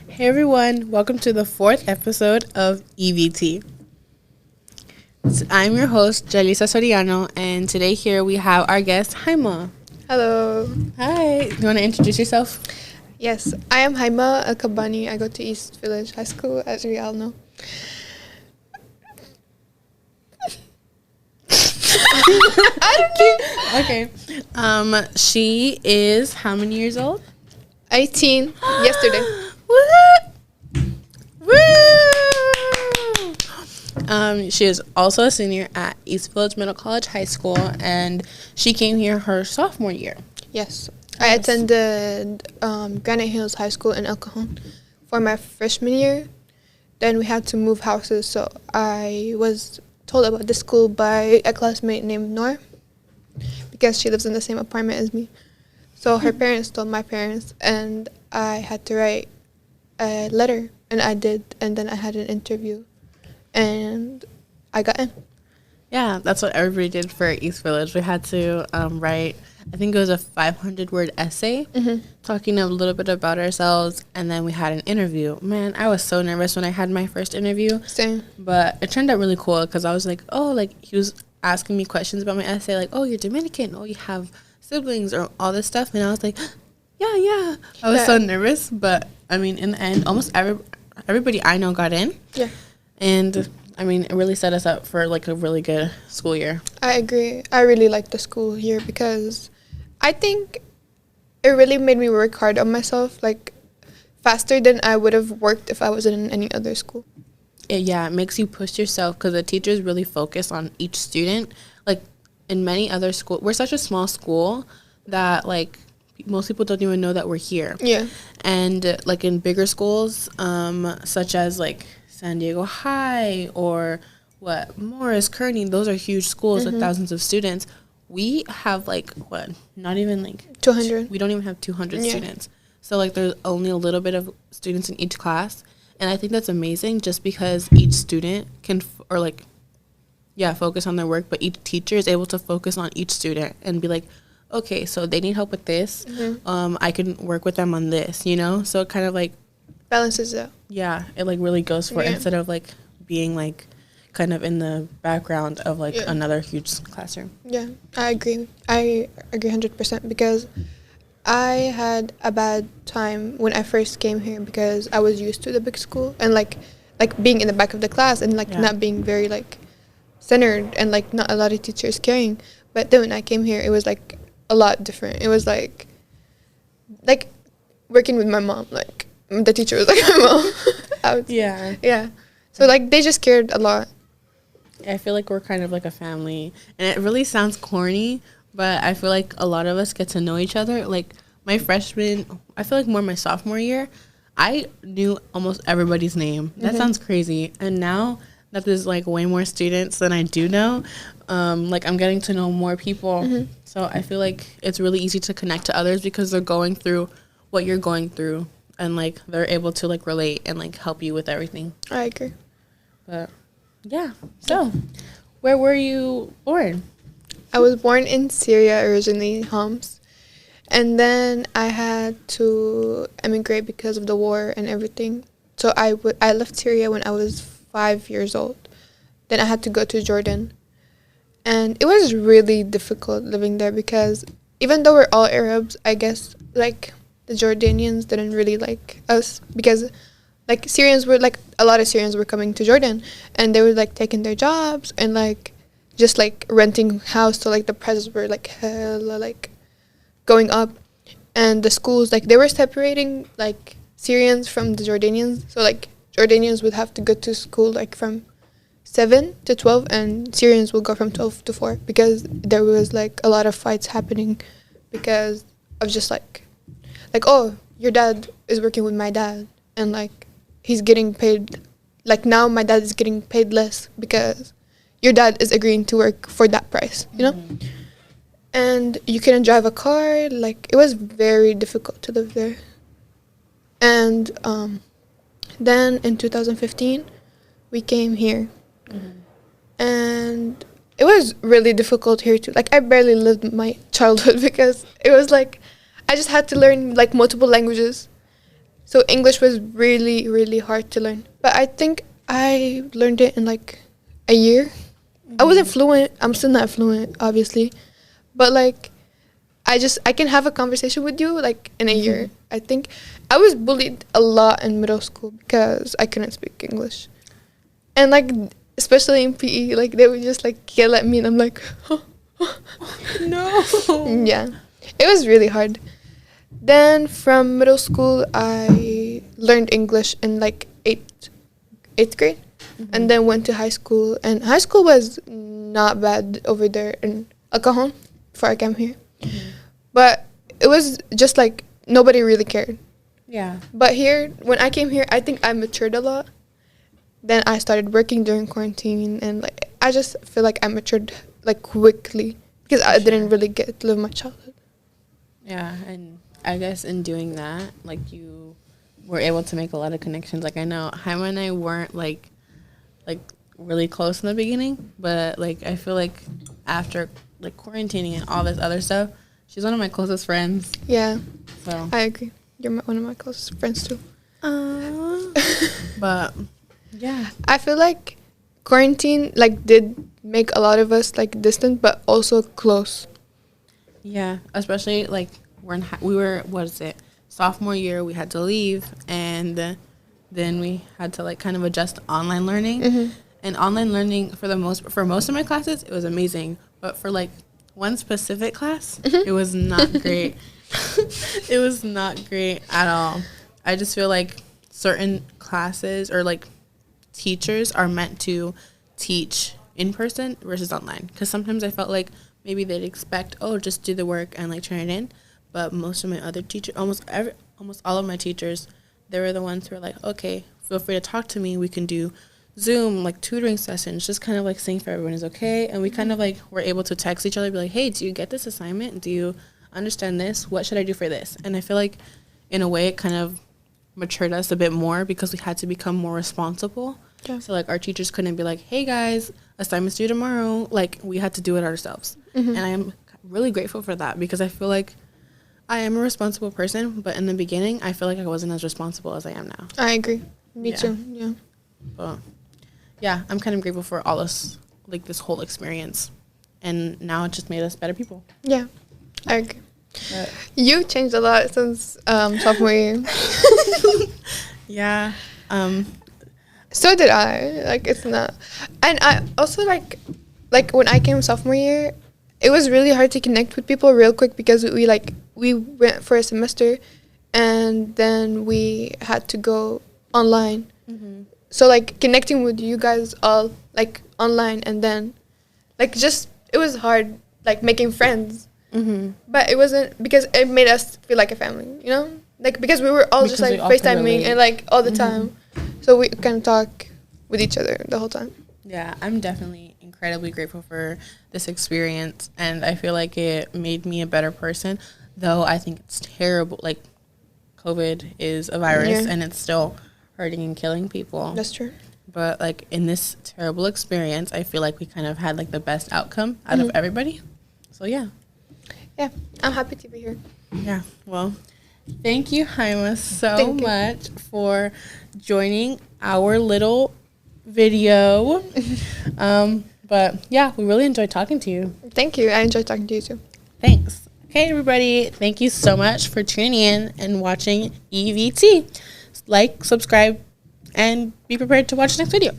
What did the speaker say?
Hey everyone, welcome to the fourth episode of EVT. I'm your host, Jalisa Soriano, and today here we have our guest, Haima. Hello. Hi, you want to introduce yourself? Yes, I am Haima Al-Kabani. I go to East Village High School, as we all know. Okay. She is how many years old? 18 yesterday. What? Woo! She is also a senior at East Village Middle College High School, and she came here her sophomore year. Yes. I attended Granite Hills High School in El Cajon for my freshman year. Then we had to move houses, so I was told about this school by a classmate named Nor because she lives in the same apartment as me. So her parents told my parents, and I had to write a letter, and I did, and then I had an interview, and I got in. Yeah, that's what everybody did for East Village. We had to write, I think it was a 500-word essay talking a little bit about ourselves, and then we had an interview. Man, I was so nervous when I had my first interview. Same. But it turned out really cool because I was like, oh, like he was asking me questions about my essay, like, oh, you're Dominican, oh, you have siblings or all this stuff. And I was like, yeah. I was so nervous, but I mean, in the end, almost everybody I know got in. Yeah. And I mean, it really set us up for like a really good school year. I agree. I really like the school here because I think it really made me work hard on myself, like faster than I would have worked if I was in any other school. Yeah, it makes you push yourself because the teachers really focus on each student. Like in many other schools, we're such a small school that like most people don't even know that we're here. Yeah. And like in bigger schools, such as like San Diego High or Morris, Kearney, those are huge schools with thousands of students. We have like not even like 200. We don't even have 200 students. So like there's only a little bit of students in each class. And I think that's amazing just because each student can focus on their work, but each teacher is able to focus on each student and be like, okay, so they need help with this. I can work with them on this, you know? So it kind of like balances out. Yeah, it like really goes for it instead of like being like kind of in the background of like another huge classroom. Yeah, I agree. I agree 100% because I had a bad time when I first came here because I was used to the big school and like being in the back of the class and not being very like centered and like not a lot of teachers caring. But then when I came here, it was like a lot different. It was like working with my mom. Like the teacher was like my mom. Yeah. So like they just cared a lot. I feel like we're kind of like a family, and it really sounds corny, but I feel like a lot of us get to know each other. Like my freshman, I feel like more my sophomore year, I knew almost everybody's name. That sounds crazy. And now that there's like way more students than I do know, like I'm getting to know more people. So I feel like it's really easy to connect to others because they're going through what you're going through, and like they're able to like relate and like help you with everything. I agree. But yeah. So, where were you born? I was born in Syria originally, Homs. And then I had to emigrate because of the war and everything. So I left Syria when I was 5 years old. Then I had to go to Jordan. And it was really difficult living there because even though we're all Arabs, I guess like the Jordanians didn't really like us because like Syrians were like a lot of Syrians were coming to Jordan and they were like taking their jobs and like just like renting house, so like the prices were like hella like going up, and the schools like they were separating like Syrians from the Jordanians, so like Jordanians would have to go to school like from 7 to 12 and Syrians will go from 12 to 4 because there was like a lot of fights happening because of just like oh, your dad is working with my dad and like he's getting paid, like now my dad is getting paid less because your dad is agreeing to work for that price, you know? And you couldn't drive a car, like it was very difficult to live there. And then in 2015 we came here and it was really difficult here too. Like I barely lived my childhood because it was like I just had to learn like multiple languages. So English was really, really hard to learn. But I think I learned it in like a year. I wasn't fluent. I'm still not fluent, obviously. But like, I can have a conversation with you like in a year. I think I was bullied a lot in middle school because I couldn't speak English. And like, especially in PE, like they would just like yell at me and I'm like, No. yeah. It was really hard. Then from middle school, I learned English in like eighth grade, and then went to high school. And high school was not bad over there in El Cajon before I came here, but it was just like nobody really cared. Yeah. But here, when I came here, I think I matured a lot. Then I started working during quarantine, and like I just feel like I matured like quickly because I didn't really get to live my childhood. Yeah, and I guess in doing that, like you were able to make a lot of connections. Like I know Haima and I weren't like really close in the beginning, but like I feel like after like quarantining and all this other stuff, she's one of my closest friends. Yeah, So I agree. You're one of my closest friends too. but yeah, I feel like quarantine like did make a lot of us like distant, but also close. yeah, especially like we were what is it, sophomore year, we had to leave, and then we had to like kind of adjust to online learning. And online learning for most of my classes, it was amazing, but for like one specific class, it was not great. It was not great at all. I just feel like certain classes or like teachers are meant to teach in person versus online, because sometimes I felt like maybe they'd expect, oh, just do the work and like turn it in. But most of my other teachers, almost all of my teachers, they were the ones who were like, okay, feel free to talk to me. We can do Zoom, like tutoring sessions, just kind of like seeing if everyone is okay. And we kind of like were able to text each other, be like, hey, do you get this assignment? Do you understand this? What should I do for this? And I feel like in a way it kind of matured us a bit more because we had to become more responsible. Yeah. So like our teachers couldn't be like, hey guys, assignments due tomorrow. Like we had to do it ourselves. And I am really grateful for that because I feel like I am a responsible person, but in the beginning I feel like I wasn't as responsible as I am now. I agree. Me too. Yeah. But yeah, I'm kind of grateful for all this, like this whole experience, and now it just made us better people. Yeah, I agree. You changed a lot since sophomore year. Yeah. So did I. Like it's not, and I also like when I came sophomore year, it was really hard to connect with people real quick because we went for a semester, and then we had to go online. So like connecting with you guys all like online, and then like just it was hard like making friends. But it wasn't, because it made us feel like a family, you know, like because we were all because just like FaceTiming and like all the time, so we can talk with each other the whole time. Yeah, I'm definitely incredibly grateful for this experience, and I feel like it made me a better person, though I think it's terrible. Like COVID is a virus and it's still hurting and killing people. That's true. But like in this terrible experience, I feel like we kind of had like the best outcome out of everybody. So yeah. Yeah, I'm happy to be here. Yeah, well, thank you, Haima, so much for joining our little video. But yeah, we really enjoyed talking to you. Thank you. I enjoyed talking to you too. Thanks. Okay, everybody, thank you so much for tuning in and watching EVT. Like, subscribe, and be prepared to watch the next video.